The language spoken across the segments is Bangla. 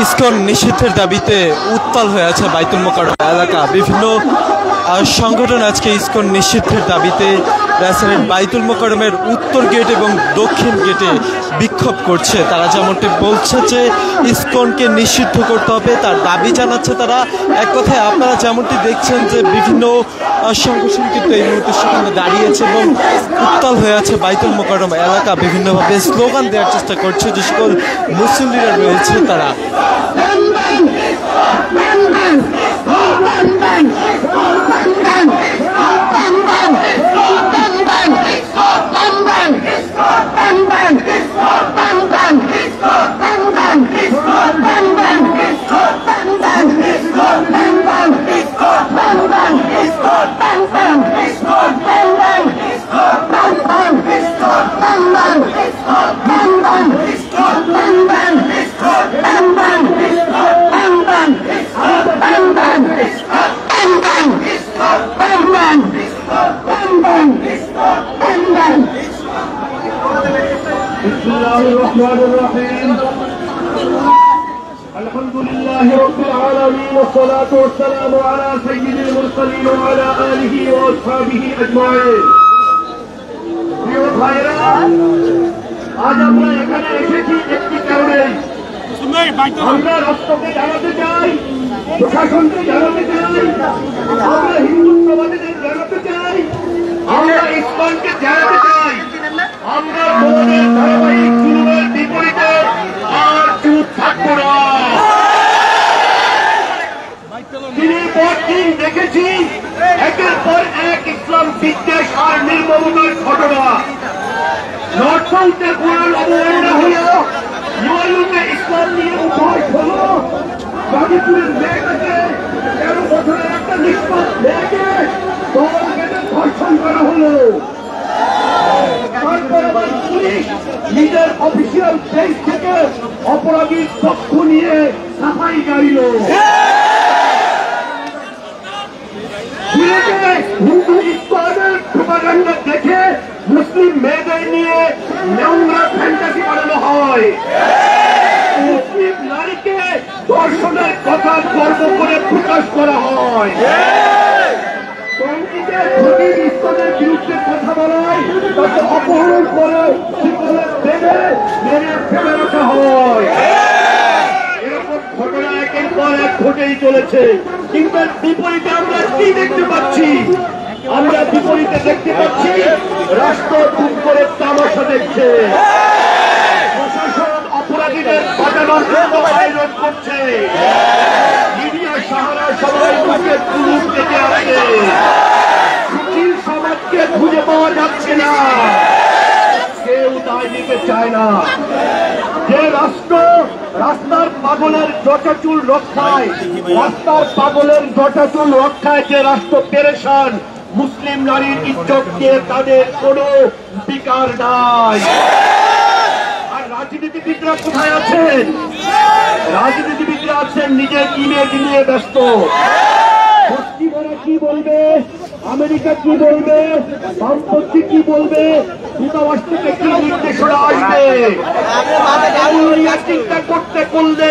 ইসকন নিষিদ্ধের দাবিতে উত্তাল হয়ে আছে বাইতুল মোকাররম এলাকা। বিভিন্ন সংগঠন আজকে ইসকন নিষিদ্ধের দাবিতে রাজধানীর বাইতুল মোকাররমের উত্তর গেট এবং দক্ষিণ গেটে বিক্ষোভ করছে। তারা যেমনটি বলছে যে ইসকনকে নিষিদ্ধ করতে হবে, তার দাবি জানাচ্ছে তারা। এক কথায় আপনারা যেমনটি দেখছেন যে বিভিন্ন সংগঠন কিন্তু এই মুহূর্তে সেখানে দাঁড়িয়েছে এবং উত্তাল হয়ে আছে বাইতুল মোকাররম এলাকা। বিভিন্নভাবে স্লোগান দেওয়ার চেষ্টা করছে যে সকল মুসল্লিরা রয়েছে তারা। الحمد لله رب العالمين والصلاة والسلام على سيد المرسلين وعلى آله وأصحابه أجمعين। প্রিয় ভাইরা, আজ আমরা এখানে এসেছি একটি কারণে। আমরা রাষ্ট্রকে জানাতে চাই, প্রশাসনকে জানাতে চাই, আমরা হিন্দুত্ববাদীদের জানাতে চাই, আমরা ইসকনকে জানাতে চাই, আমরা তোমাদের ধারাবাহিক জুলুমের বিপরীতে আর চুপ থাকবো না। দিনের পর দিন দেখেছি একের পর এক ইসলাম বিদ্বেষ আর নির্মমতার ঘটনা। নর্থ সাউথের কোরআন অবমাননা হল, ইউরোপে ইসলাম নিয়ে উদ্ধার হল, গাজীপুরের মেয়েটাকে 13 বছরের একটা নিষ্পাপ মেয়েকে ধর্ষণ করা হলো। নিজের অফিসিয়াল পেজ থেকে অপরাধীর পক্ষ নিয়ে সাফাই গাইল। হিন্দু ইসলামের প্রোপাগান্ডা দেখে মুসলিম মেয়েদের নিয়ে নোংরা ফ্যান্টাসি বানানো হয়। মুসলিম নারীকে ধর্ষণের কথা গর্ব করে প্রকাশ করা হয়। ইসলামের বিরুদ্ধে কথা বলায় তাকে অপহরণ করে বেঁধে মেরে ফেলে রাখা হয়। এরকম ঘটনা একের পর এক ঘটেই চলেছে। কিন্তু বিপরীতে আমরা কি দেখতে পাচ্ছি? আমরা বিপরীতে দেখতে পাচ্ছি রাষ্ট্র চুপ করে তামাশা দেখছে, প্রশাসন অপরাধীদের ঘটানোর জন্য আয়োজন করছে, মিডিয়া সাহারা সবাই মুখে তুলুন দেখে আছে, সুখীর সমাজকে খুঁজে পাওয়া যাচ্ছে না, কেউ দায় নিতে চায় না। যে রাষ্ট্র রাস্তার পাগলের জটাচুল রক্ষায়, রাস্তার পাগলের জটাচুল রক্ষায় যে রাষ্ট্র পেরেশান, মুসলিম নারীর ইজ্জত নিয়ে তাদের কোন বিকার নাই। আর রাজনীতিবিদরা কোথায় আছেন? রাজনীতিবিদরা আছেন নিজের ইমেজ নিয়ে ব্যস্ত। পশ্চিমারা কি বলবে, আমেরিকা কি বলবে, বামপন্থী কি বলবে, দূতাবাস থেকে কি নির্দেশনা আসবে, চিন্তা করতে করলে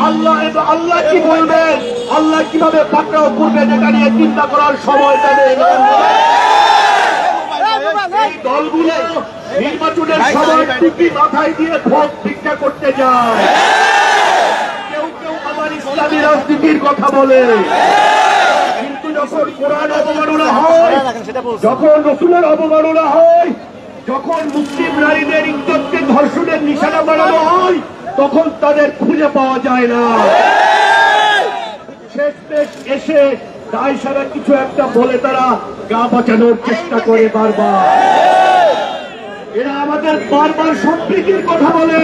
আল্লাহ কি বলবেন, আল্লাহ কিভাবে পাকড়াও করবেন এটা নিয়ে চিন্তা করার সময় তাদের। এই দলগুলো নির্বাচনের সময় টুপি মাথায় দিয়ে ভোট ভিক্ষা করতে যায়। কেউ কেউ আবার ইসলামী রাজনীতির কথা বলে। যখন কোরআন অবমাননা হয়, যখন রসুলের অবমাননা হয়, যখন মুসলিম নারীদের ইজ্জতকে ধর্ষণের নিশানা বানানো হয়, তখন তাদের খুঁজে পাওয়া যায় না। শেষমেশ এসে দায় সারা কিছু একটা বলে তারা গা বাঁচানোর চেষ্টা করে বারবার। এরা আমাদের বারবার সম্প্রীতির কথা বলে,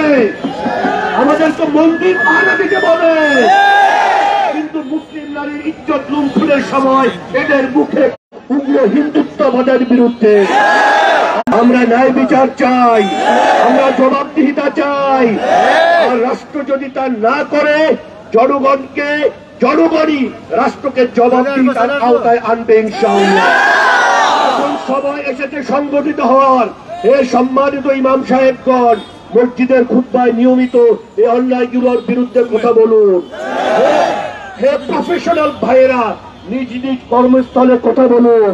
আমাদেরকে মন্দির পাহারা দিতে বলে, কিন্তু মুসলিম নারীর ইজ্জত লুণ্ঠনের সময় এদের মুখে উগ্র হিন্দুত্ববাদের বিরুদ্ধে। আমরা ন্যায় বিচার চাই, আমরা জবাবদিহিতা চাই। আর রাষ্ট্র যদি তা না করে, জনগণই রাষ্ট্রকে জবাবদিহিতার আওতায় আনবে ইনশাআল্লাহ। এখন সবাই এসেছে সংগঠিত হওয়ার। হে সম্মানিত ইমাম সাহেবগণ, মসজিদের খুতবায় নিয়মিত এই অন্যায়গুলোর বিরুদ্ধে কথা বলুন। হে প্রফেশনাল ভাইয়েরা, নিজ নিজ কর্মস্থলে কথা বলুন।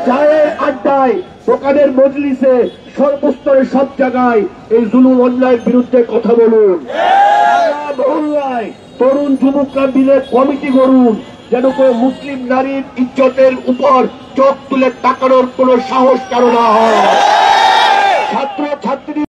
চায়ের আড্ডায়, দোকানের মজলিসে, সর্বস্তরে সব জায়গায় এই জুলুম অন্যায়ের বিরুদ্ধে কথা বলুন। মহল্লায় তরুণ যুবকরা মিলে কমিটি করুন, যেন কোনো মুসলিম নারীর ইজ্জতের উপর চোখ তুলে তাকানোর কোনো সাহস কারো না হয়। ছাত্র ছাত্রী